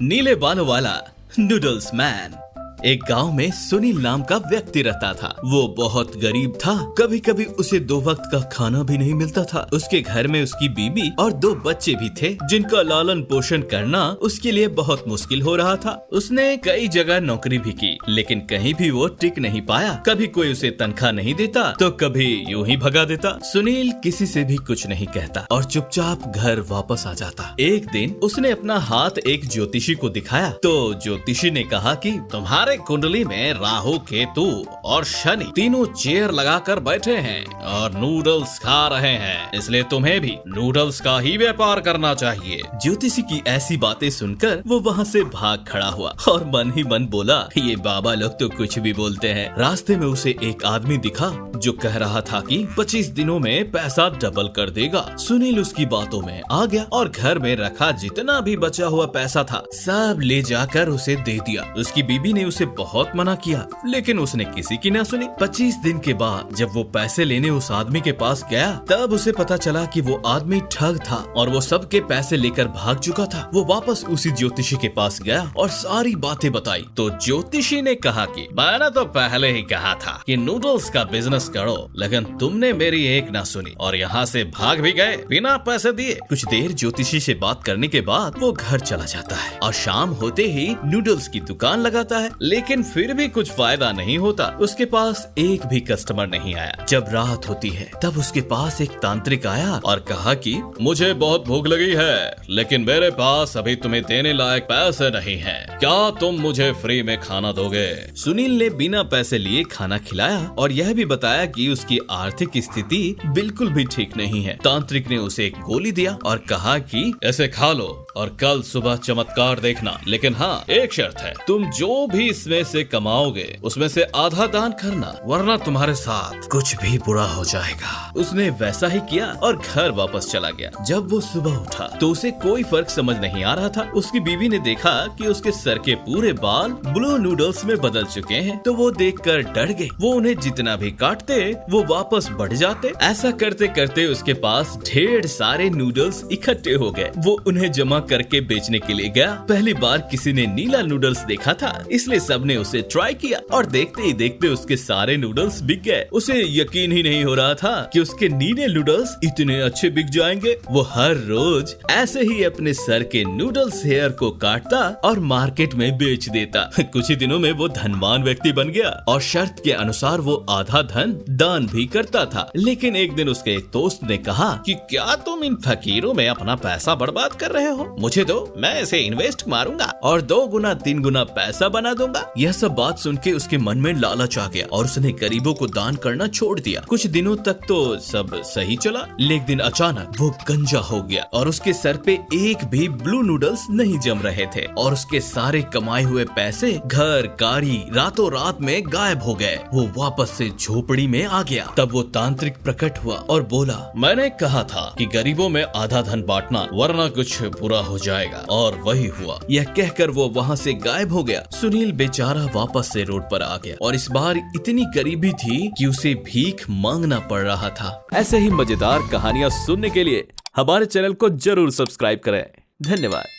नीले बालों वाला नूडल्स मैन। एक गांव में सुनील नाम का व्यक्ति रहता था। वो बहुत गरीब था। कभी कभी उसे 2 वक्त का खाना भी नहीं मिलता था। उसके घर में उसकी बीबी और 2 बच्चे भी थे जिनका लालन पोषण करना उसके लिए बहुत मुश्किल हो रहा था। उसने कई जगह नौकरी भी की, लेकिन कहीं भी वो टिक नहीं पाया। कभी कोई उसे तनख्वाह नहीं देता तो कभी यूं ही भगा देता। सुनील किसी से भी कुछ नहीं कहता और चुपचाप घर वापस आ जाता। एक दिन उसने अपना हाथ एक ज्योतिषी को दिखाया तो ज्योतिषी ने कहा कि तुम्हारे कुंडली में राहु, केतु और शनि तीनों चेयर लगाकर बैठे हैं और नूडल्स खा रहे हैं, इसलिए तुम्हें भी नूडल्स का ही व्यापार करना चाहिए। ज्योतिषी की ऐसी बातें सुनकर वो वहाँ से भाग खड़ा हुआ और मन ही मन बोला, ये बाबा लोग तो कुछ भी बोलते हैं। रास्ते में उसे एक आदमी दिखा जो कह रहा था कि 25 दिनों में पैसा डबल कर देगा। सुनील उसकी बातों में आ गया और घर में रखा जितना भी बचा हुआ पैसा था सब ले जाकर उसे दे दिया। उसकी बीबी ने उसे बहुत मना किया, लेकिन उसने किसी की ना सुनी। 25 दिन के बाद जब वो पैसे लेने उस आदमी के पास गया तब उसे पता चला कि वो आदमी ठग था और वो सबके पैसे लेकर भाग चुका था। वो वापस उसी ज्योतिषी के पास गया और सारी बातें बताई तो ज्योतिषी ने कहा कि मैंने तो पहले ही कहा था कि नूडल्स का बिजनेस करो, लेकिन तुमने मेरी एक ना सुनी और यहाँ से भाग भी गए बिना पैसे दिए। कुछ देर ज्योतिषी से बात करने के बाद वो घर चला जाता है और शाम होते ही नूडल्स की दुकान लगाता है, लेकिन फिर भी कुछ फायदा नहीं होता। उसके पास एक भी कस्टमर नहीं आया। जब रात होती है तब उसके पास एक तांत्रिक आया और कहा कि मुझे बहुत भूख लगी है, लेकिन मेरे पास अभी तुम्हें देने लायक पैसे नहीं हैं। क्या तुम मुझे फ्री में खाना दोगे? सुनील ने बिना पैसे लिए खाना खिलाया और यह भी बताया कि उसकी आर्थिक स्थिति बिल्कुल भी ठीक नहीं है। तांत्रिक ने उसे एक गोली दिया और कहा कि ऐसे खा लो और कल सुबह चमत्कार देखना, लेकिन हाँ एक शर्त है, तुम जो भी इसमें से कमाओगे उसमें से आधा दान करना, वरना तुम्हारे साथ कुछ भी बुरा हो जाएगा। उसने वैसा ही किया और घर वापस चला गया। जब वो सुबह उठा तो उसे कोई फर्क समझ नहीं आ रहा था। उसकी बीवी ने देखा कि उसके सर के पूरे बाल ब्लू नूडल्स में बदल चुके हैं तो वो देखकर डर गए। वो उन्हें जितना भी काटते वो वापस बढ़ जाते। ऐसा करते करते उसके पास ढेर सारे नूडल्स इकट्ठे हो गए। वो उन्हें जमा करके बेचने के लिए गया। पहली बार किसी ने नीला नूडल्स देखा था, इसलिए सबने उसे ट्राई किया और देखते ही देखते उसके सारे नूडल्स बिक गए। उसे यकीन ही नहीं हो रहा था कि उसके नीले नूडल्स इतने अच्छे बिक जाएंगे। वो हर रोज ऐसे ही अपने सर के नूडल्स हेयर को काटता और मार्केट में बेच देता। कुछ ही दिनों में वो धनवान व्यक्ति बन गया और शर्त के अनुसार वो आधा धन दान भी करता था। लेकिन एक दिन उसके एक दोस्त ने कहा कि क्या तुम इन फकीरों में अपना पैसा बर्बाद कर रहे हो? मुझे दो, मैं इसे इन्वेस्ट मारूंगा और 2 गुना 3 गुना पैसा बना दूंगा। यह सब बात सुन के उसके मन में लालच आ गया और उसने गरीबों को दान करना छोड़ दिया। कुछ दिनों तक तो सब सही चला, लेकिन दिन अचानक वो गंजा हो गया और उसके सर पे एक भी ब्लू नूडल्स नहीं जम रहे थे और उसके सारे कमाए हुए पैसे, घर, गाड़ी रातों रात में गायब हो गए। वो वापस से झोपड़ी में आ गया। तब वो तांत्रिक प्रकट हुआ और बोला, मैंने कहा था कि गरीबों में आधा धन बांटना, वरना कुछ बुरा हो जाएगा, और वही हुआ। यह कहकर वो वहाँ से गायब हो गया। सुनील बेचारा वापस से रोड पर आ गया और इस बार इतनी गरीबी थी कि उसे भीख मांगना पड़ रहा था। ऐसे ही मजेदार कहानियाँ सुनने के लिए हमारे चैनल को जरूर सब्सक्राइब करें। धन्यवाद।